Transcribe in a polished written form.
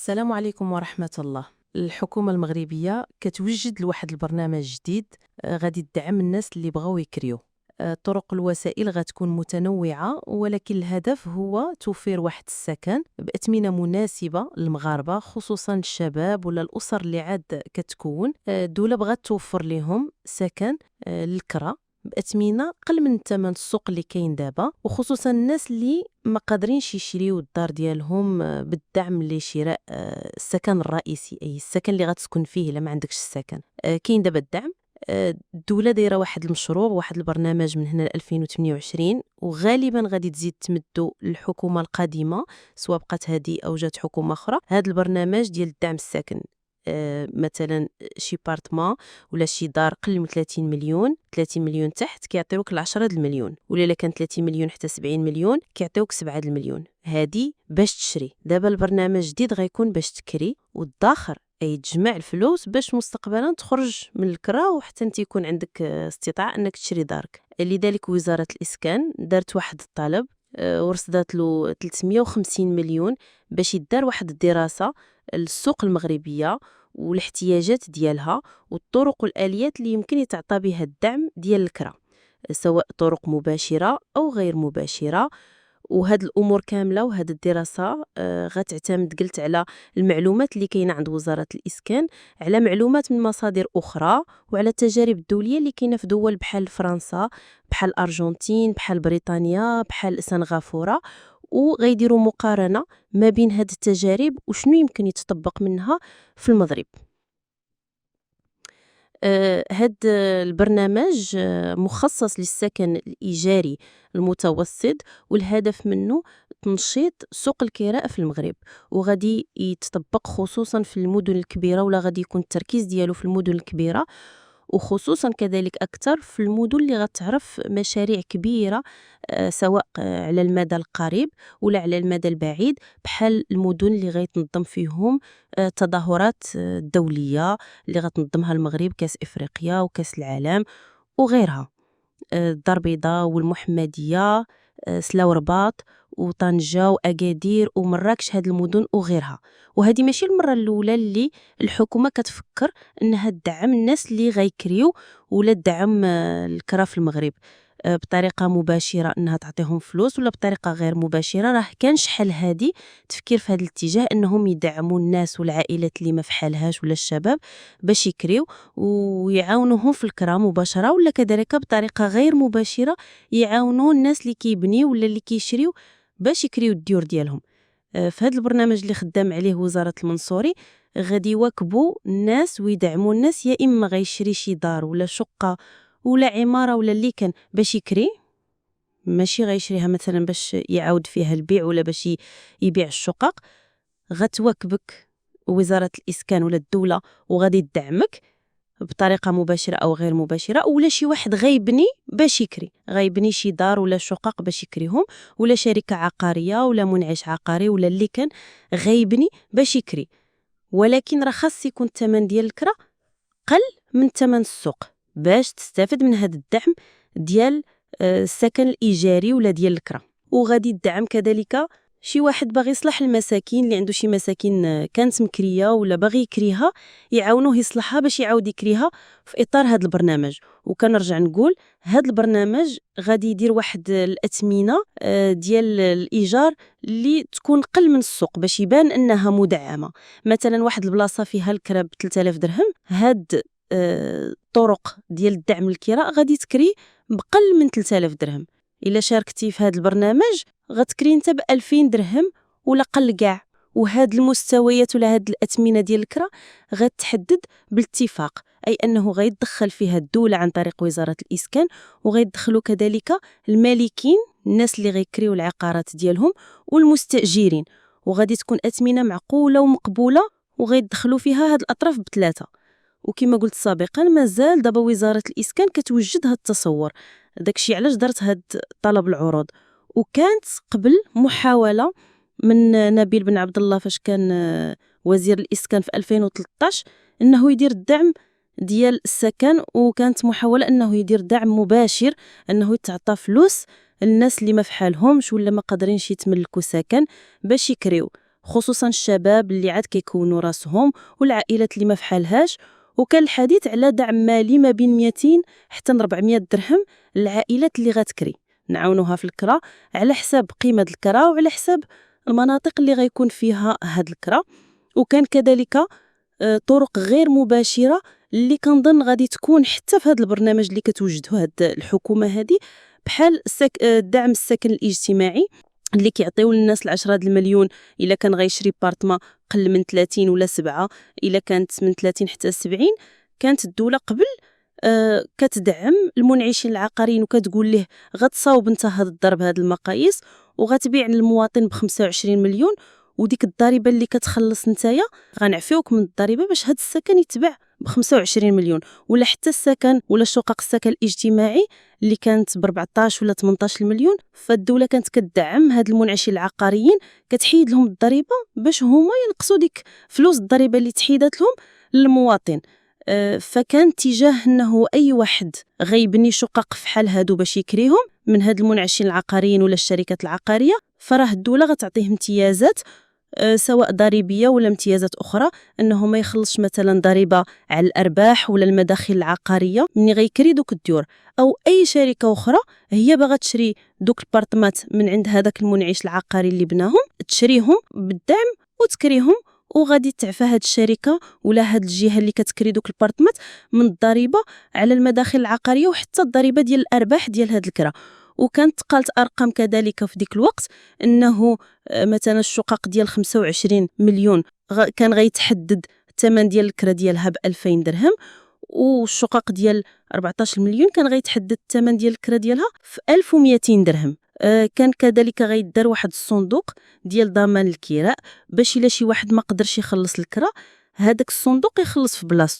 السلام عليكم ورحمة الله. الحكومة المغربية كتوجد لواحد البرنامج جديد غادي تدعم الناس اللي بغاو يكريو. طرق الوسائل غتكون متنوعة، ولكن الهدف هو توفير واحد السكن بأثمنة مناسبة للمغاربة، خصوصا الشباب ولا الأسر اللي عاد كتكون. الدولة بغات توفر لهم سكن للكرا بأثمنة قل من ثمن السوق اللي كاين دابا، وخصوصا الناس اللي ما قادرينش يشريو الدار ديالهم بالدعم لشراء السكن الرئيسي، اي السكن اللي غتسكن فيه الا ما عندكش السكن. كاين دابا الدعم. الدولة دايره واحد المشروع، واحد البرنامج من هنا ل 2028، وغالبا غادي تزيد تمدو للحكومة القادمة، سواء بقات هذه او جات حكومة اخرى. هذا البرنامج ديال الدعم السكن مثلا شي بارتما ولا شي دار قل من 30 مليون 30 مليون تحت كيعطيوك 10 المليون، ولا الا كان 30 مليون حتى 70 مليون كيعطيوك 7 المليون. هادي باش تشري. دابا البرنامج جديد غيكون باش تكري وتداخر، اي تجمع الفلوس باش مستقبلا تخرج من الكرا وحتى انت يكون عندك استطاعه انك تشري دارك. لذلك وزاره الاسكان دارت واحد الطلب ورصدت له 350 مليون باش يدار واحد الدراسه للسوق المغربيه والاحتياجات ديالها والطرق والاليات اللي يمكن يتعطى بها الدعم ديال الكرا، سواء طرق مباشره او غير مباشره. وهاد الامور كامله وهاد الدراسه غتعتمد قلت على المعلومات اللي كاينه عند وزاره الاسكان، على معلومات من مصادر اخرى، وعلى التجارب الدوليه اللي كاينه في دول بحال فرنسا، بحال الارجنتين، بحال بريطانيا، بحال سنغافوره. وغيديروا مقارنه ما بين هاد التجارب وشنو يمكن يتطبق منها في المغرب. هاد البرنامج مخصص للسكن الإيجاري المتوسط، والهدف منه تنشيط سوق الكراء في المغرب، وغادي يتطبق خصوصا في المدن الكبيرة، ولا غادي يكون التركيز ديالو في المدن الكبيرة، وخصوصا كذلك أكثر في المدن اللي غتعرف مشاريع كبيرة سواء على المدى القريب ولا على المدى البعيد، بحال المدن اللي غيتنظم فيهم تظاهرات دولية اللي غتنظمها المغرب، كاس إفريقيا وكاس العالم وغيرها. الدار البيضاء والمحمدية، سلا رباط وطنجة وأكادير ومراكش، هاد المدن وغيرها. وهذه ماشي المرة الأولى اللي الحكومة كتفكر أنها تدعم الناس اللي غيكريو ولا تدعم الكرا في المغرب بطريقة مباشرة أنها تعطيهم فلوس، ولا بطريقة غير مباشرة. راه كان شحال هادي تفكير في هذا الاتجاه أنهم يدعموا الناس والعائلات اللي ما فحالهاش ولا الشباب باش يكريو ويعاونوهم في الكرا مباشرة، ولا كذلك بطريقة غير مباشرة يعاونوا الناس اللي كيبنيو ولا اللي كيشريو باش يكريو الديور ديالهم. في هذا البرنامج اللي خدام عليه وزارة المنصوري غادي يواكبوا الناس ويدعموا الناس، يا إما غيشري شي دار ولا شقة ولا عمارة ولا اللي كان باش يكري، ماشي غيشريها مثلا باش يعاود فيها البيع ولا باش يبيع الشقق. غتواكبك وزارة الإسكان ولا الدولة وغادي تدعمك بطريقة مباشرة أو غير مباشرة، ولا شي واحد غيبني باش يكري، غيبني شي دار ولا شقق باش يكريهم، ولا شركة عقارية ولا منعش عقاري ولا اللي كان غيبني باش يكري. ولكن راه خاص يكون الثمن ديال الكرا قل من ثمن السوق باش تستافد من هذا الدعم ديال السكن الإيجاري ولا ديال الكرا. وغادي يدعم كذلك شي واحد باغي يصلح المساكين اللي عنده شي مساكن كانت مكريه ولا باغي يكريها، يعاونوه يصلحها باش يعاود يكريها في اطار هذا البرنامج. وكنرجع نقول هذا البرنامج غادي يدير واحد الاثمنه ديال الايجار اللي تكون قل من السوق باش يبان انها مدعمه. مثلا واحد البلاصه فيها الكرا ب 3000 درهم، هاد طرق ديال الدعم الكراء غادي تكري بقل من 3000 درهم. الا شاركتي في هذا البرنامج غتكري انت ب 2000 درهم ولا قل كاع. وهاد المستويات ولا هاد الاثمنه ديال الكرا غتحدد بالاتفاق، اي انه غيدخل فيها الدوله عن طريق وزاره الاسكان، وغيدخلوا كذلك المالكين الناس اللي غيكريو العقارات ديالهم والمستاجرين، وغادي تكون اثمنه معقوله ومقبوله، وغيدخلوا فيها هاد الاطراف بثلاثه. وكما قلت سابقا مازال دابا وزاره الاسكان كتوجد هاد التصور، داكشي علاش درت هاد طلب العروض. وكانت قبل محاوله من نبيل بن عبد الله فاش كان وزير الاسكان في 2013 انه يدير الدعم ديال السكن، وكانت محاوله انه يدير دعم مباشر، انه يتعطى فلوس الناس اللي ما فحالهمش ولا ما قادرينش يتملكوا سكن باش يكريو. خصوصا الشباب اللي عاد كيكونوا راسهم والعائلات اللي ما فحالهاش. وكان الحديث على دعم مالي ما بين 200 حتى 400 درهم للعائلات اللي غتكري، نعاونوها في الكرا على حساب قيمة الكرا وعلى حساب المناطق اللي غيكون فيها هاد الكرا. وكان كذلك طرق غير مباشرة اللي كنظن غادي تكون حتى في هذا البرنامج اللي كتوجدو هاد الحكومة هذه، بحال دعم السكن الاجتماعي اللي كيعطيو للناس العشرة د المليون الا كان غيشري بارتما قل من 30 ولا 7 الا كانت من 30 حتى 70. كانت الدولة قبل كتدعم المنعشين العقاريين وكتقول له غتصاوب انت هذا الضرب هذه المقاييس وغتبيع للمواطن ب 25 مليون، وديك الضريبه اللي كتخلص نتايا غنعفيوك من الضريبه باش هذا السكن يتباع ب 25 مليون. ولا حتى السكن ولا شقق السكن الاجتماعي اللي كانت ب 14 ولا 18 مليون، فالدوله كانت كتدعم هاد المنعشين العقاريين، كتحيد لهم الضريبه باش هما ينقصوا ديك فلوس الضريبه اللي تحيدات لهم للمواطن. فكان اتجاه انه اي واحد غيبني شقق فحال هادو باش يكريهم من هاد المنعشين العقاريين ولا الشركات العقاريه، فراه الدوله غتعطيه امتيازات سواء ضريبيه ولا امتيازات اخرى، انه ما يخلصش مثلا ضريبه على الارباح ولا المداخل العقاريه ملي غيكري دوك الديور. او اي شركه اخرى هي باغا تشري دوك البارتمات من عند هذاك المنعش العقاري اللي بناهم، تشريهم بالدعم وتكريهم، وغادي تعفى هاد الشركه ولا هاد الجهه اللي كتكري دوك البارتمات من الضريبه على المداخل العقاريه وحتى الضريبه ديال الارباح ديال هاد الكرا. وكانت قالت ارقام كذلك في ديك الوقت انه مثلا الشقق ديال 25 مليون كان غيتحدد الثمن ديال الكرا ديالها ب 2000 درهم، والشقق ديال 14 مليون كان غيتحدد الثمن ديال الكرا ديالها في 1200 درهم. كان كذلك غيدار واحد الصندوق ديال ضمان الكراء باش الا شي واحد ما قدرش يخلص الكرا هذاك الصندوق يخلص في بلاصتو.